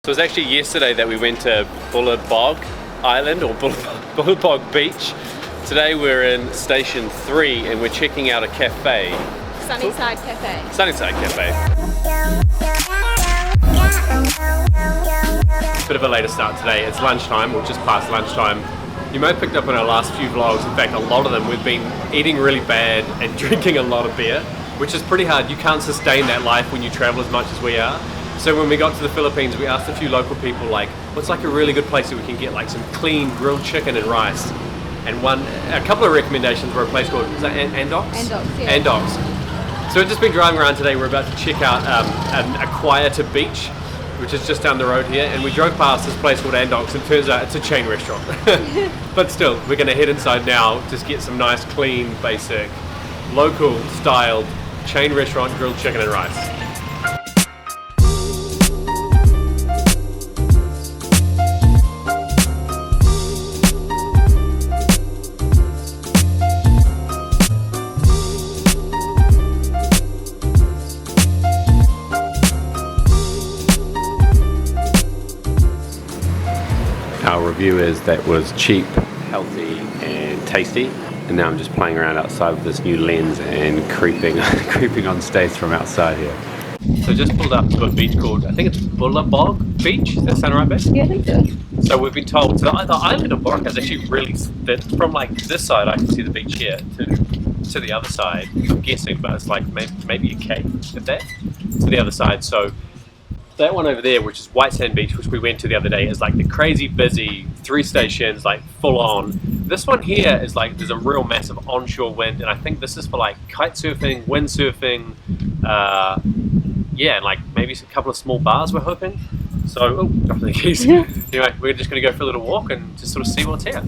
So it was actually yesterday that we went to Bulabog Island or Bulabog Beach. Today we're in Station 3 and we're checking out a cafe. Sunnyside Cafe. Sunnyside Cafe. Bit of a later start today. It's lunchtime, or just past lunchtime. You may have picked up on our last few vlogs. In fact, a lot of them we've been eating really bad and drinking a lot of beer, which is pretty hard. You can't sustain that life when you travel as much as we are. So when we got to the Philippines, we asked a few local people, like, what's like a really good place that we can get like some clean grilled chicken and rice? And a couple of recommendations were a place called, is that Andox? Andox, yeah. Andox. So we've just been driving around today. We're about to check out a quieter beach, which is just down the road here. And we drove past this place called Andox, and it turns out it's a chain restaurant. But still, we're gonna head inside now, just get some nice, clean, basic, local styled chain restaurant grilled chicken and rice. Our review is that was cheap, healthy and tasty, and now I'm just playing around outside with this new lens and creeping on Stacey from outside here. So just pulled up to a beach called, I think it's Bulabog Beach, does that sound right, Beth? Yeah, I think so. So we've been told, so the island of Boracay is actually really, from like this side I can see the beach here to the other side, I'm guessing, but it's like maybe a K at that, to the other side. So that one over there, which is White Sand Beach, which we went to the other day, is like the crazy busy 3 stations, like full on. This one here is like, there's a real massive onshore wind, and I think this is for like kite surfing, windsurfing, yeah, and like maybe a couple of small bars we're hoping. So, oh, dropping the keys. Yeah. Anyway, we're just gonna go for a little walk and just sort of see what's here.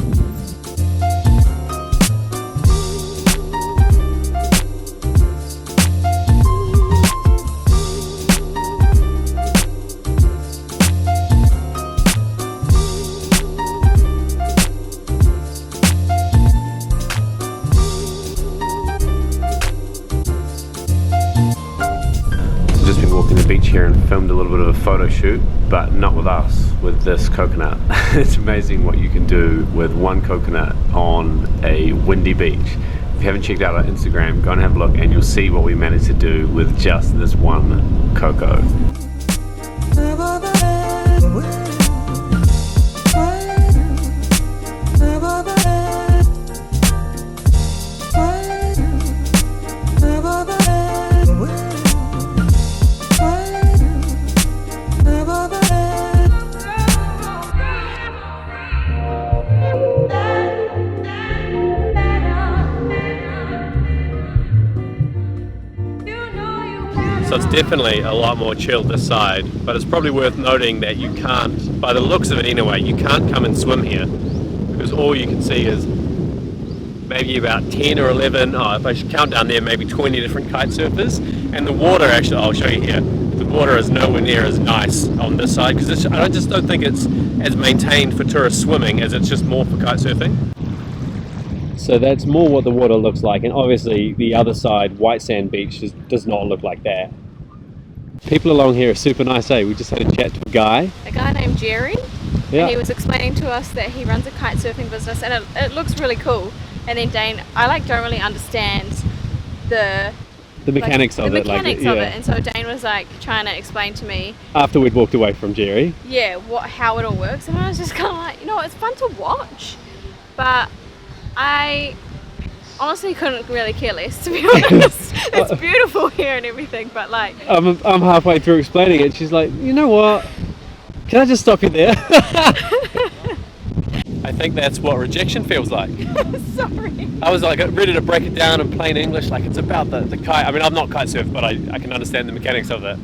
Just been walking the beach here and filmed a little bit of a photo shoot, but not with us, with this coconut. It's amazing what you can do with one coconut on a windy beach. If you haven't checked out our Instagram, go and have a look and you'll see what we managed to do with just this one cocoa. So it's definitely a lot more chill this side, but it's probably worth noting that you can't, by the looks of it anyway, you can't come and swim here, because all you can see is maybe about 10 or 11, if I should count down there, maybe 20 different kite surfers, and the water, actually, I'll show you here, the water is nowhere near as nice on this side, because I just don't think it's as maintained for tourist swimming as it's just more for kite surfing. So that's more what the water looks like, and obviously the other side, White Sand Beach, does not look like that. People along here are super nice, eh? We just had a chat to a guy named Jerry. Yeah. And he was explaining to us that he runs a kite surfing business, and it looks really cool. And then Dane, I don't really understand the mechanics of it. And so Dane was like trying to explain to me after we'd walked away from Jerry. Yeah, how it all works, and I was just kind of like, it's fun to watch, but I honestly couldn't really care less, to be honest. It's beautiful here and everything, but like I'm halfway through explaining it. She's like, you know what? Can I just stop you there? I think that's what rejection feels like. Sorry. I was like ready to break it down in plain English, like it's about the kite. I mean, I'm not kite surf, but I can understand the mechanics of it.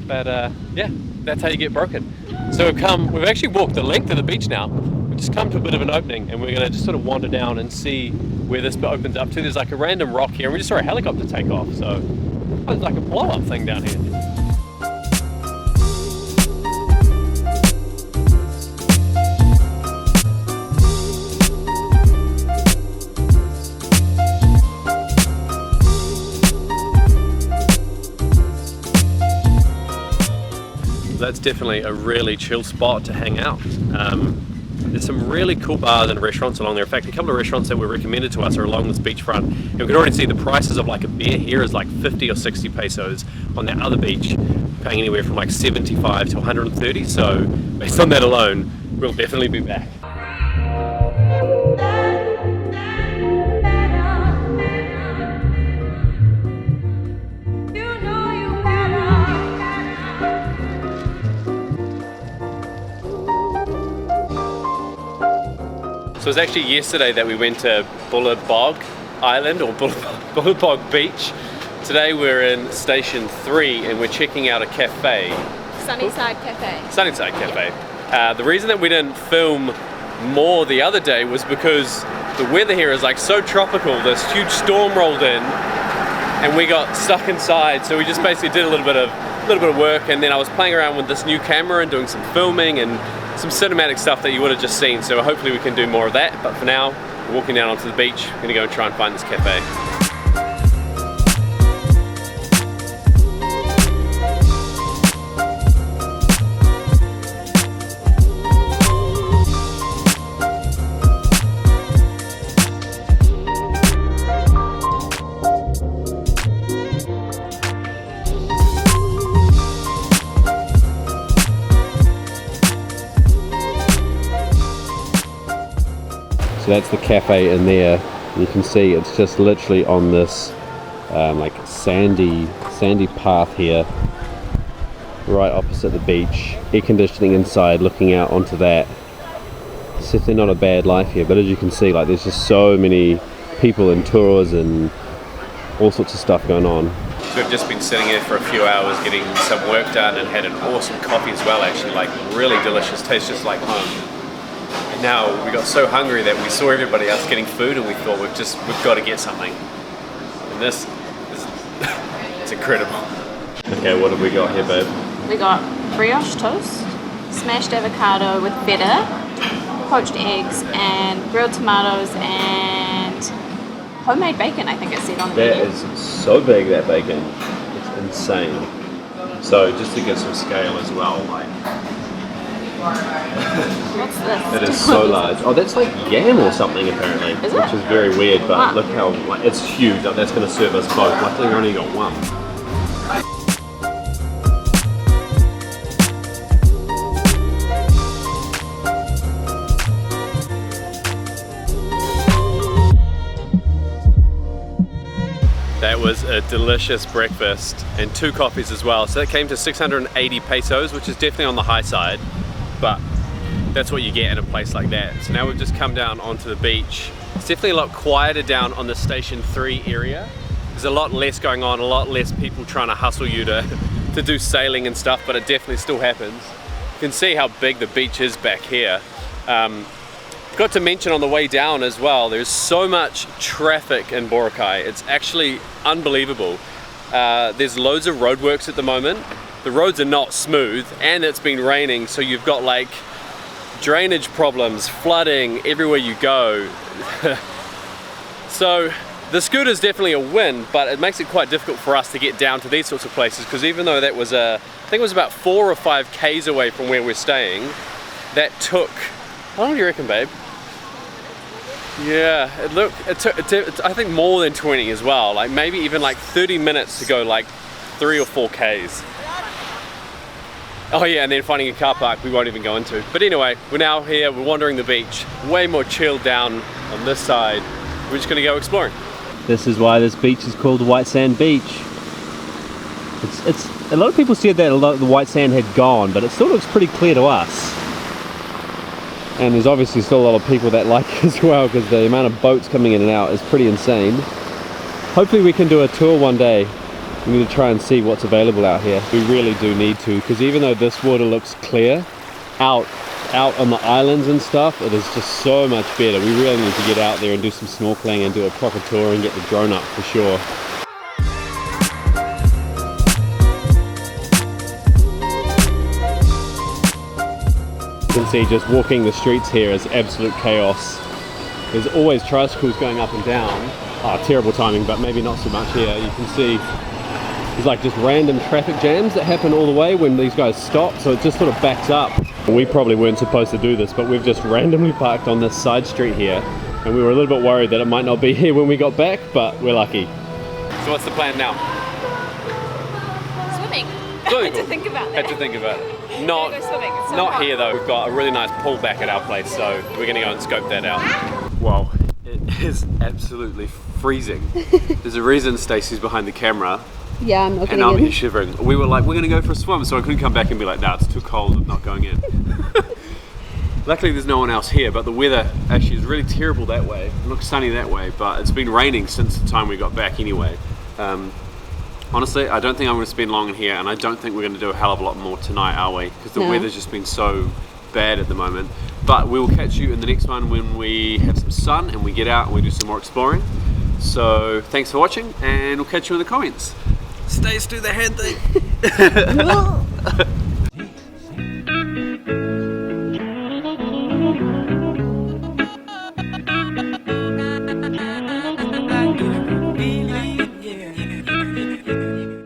But yeah, that's how you get broken. So we've actually walked the length of the beach now. Just come to a bit of an opening, and we're going to just sort of wander down and see where this bit opens up to. There's like a random rock here, and we just saw a helicopter take off, so there's like a blow-up thing down here. that's definitely a really chill spot to hang out. There's some really cool bars and restaurants along there. In fact, a couple of restaurants that were recommended to us are along this beachfront. And we can already see the prices of like a beer here is like 50 or 60 pesos. On that other beach, paying anywhere from like 75 to 130. So based on that alone, we'll definitely be back. So it was actually yesterday that we went to Bulabog Island or Bulabog Beach. Today we're in Station 3 and we're checking out a cafe. Sunnyside Cafe. Sunnyside Cafe. The reason that we didn't film more the other day was because the weather here is like so tropical. This huge storm rolled in and we got stuck inside. So we just basically did a little bit of work, and then I was playing around with this new camera and doing some filming and some cinematic stuff that you would have just seen. So hopefully we can do more of that. But for now, we're walking down onto the beach. We're gonna go and try and find this cafe. So that's the cafe in there. You can see it's just literally on this like sandy path here, right opposite the beach. Air conditioning inside, looking out onto that. It's definitely not a bad life here, but as you can see, like there's just so many people and tours and all sorts of stuff going on. So we've just been sitting here for a few hours getting some work done and had an awesome coffee as well, actually, like really delicious, tastes just like home. Now we got so hungry that we saw everybody else getting food and we thought we've got to get something. And this is it's incredible. Okay, what have we got here, babe? We got brioche toast, smashed avocado with feta, poached eggs, and grilled tomatoes, and homemade bacon, I think it said on the menu. That is so big, that bacon. It's insane. So just to give some scale as well, like what's this? it is so large. Oh, that's like yam or something apparently. Is it? Which is very weird, but Wow. look how like it's huge. Like, that's going to serve us both. Luckily we only got one. That was a delicious breakfast and 2 coffees as well. So that came to 680 pesos, which is definitely on the high side, but that's what you get in a place like that. So now we've just come down onto the beach. It's definitely a lot quieter down on the Station 3 area. There's a lot less going on, a lot less people trying to hustle you to do sailing and stuff, but it definitely still happens. You can see how big the beach is back here. Got to mention on the way down as well, there's so much traffic in Boracay. It's actually unbelievable. There's loads of roadworks at the moment. The roads are not smooth and it's been raining, so you've got like drainage problems, flooding everywhere you go. So the scooter is definitely a win, but it makes it quite difficult for us to get down to these sorts of places, because even though that was I think it was about 4 or 5 Ks away from where we're staying, that took, how long do you reckon, babe? Yeah, it took I think more than 20 as well, like maybe even like 30 minutes to go like 3 or 4 Ks. Oh yeah, and then finding a car park we won't even go into. But anyway, we're now here, we're wandering the beach, way more chilled down on this side. We're just gonna go exploring. This is why this beach is called White Sand Beach. It's a lot of people said that a lot of the white sand had gone, but it still looks pretty clear to us. And there's obviously still a lot of people that like it as well, because the amount of boats coming in and out is pretty insane. Hopefully we can do a tour one day. We need to try and see what's available out here. We really do need to, because even though this water looks clear, out on the islands and stuff, it is just so much better. We really need to get out there and do some snorkeling and do a proper tour and get the drone up for sure. You can see just walking the streets here is absolute chaos. There's always tricycles going up and down. Oh, terrible timing, but maybe not so much here. You can see there's like just random traffic jams that happen all the way when these guys stop, so it just sort of backs up. We probably weren't supposed to do this, but we've just randomly parked on this side street here, and we were a little bit worried that it might not be here when we got back, but we're lucky. So what's the plan now? Swimming. Swimming. I had to think about that. Had to think about it. Not, go swimming. It's so not hot. here though. We've got a really nice pool back at our place, so we're gonna go and scope that out. Wow, it is absolutely freezing. There's a reason Stacey's behind the camera. Yeah, I'm not and I'm here shivering. We were like, we're gonna go for a swim, so I couldn't come back and be like, nah, it's too cold, I'm not going in. Luckily there's no one else here, but the weather actually is really terrible that way. It looks sunny that way, but it's been raining since the time we got back anyway. Honestly, I don't think I'm gonna spend long in here, and I don't think we're gonna do a hell of a lot more tonight, are we? Because the weather's just been so bad at the moment. But we will catch you in the next one when we have some sun and we get out and we do some more exploring. So thanks for watching, and we'll catch you in the comments. Stace, do the hand thing.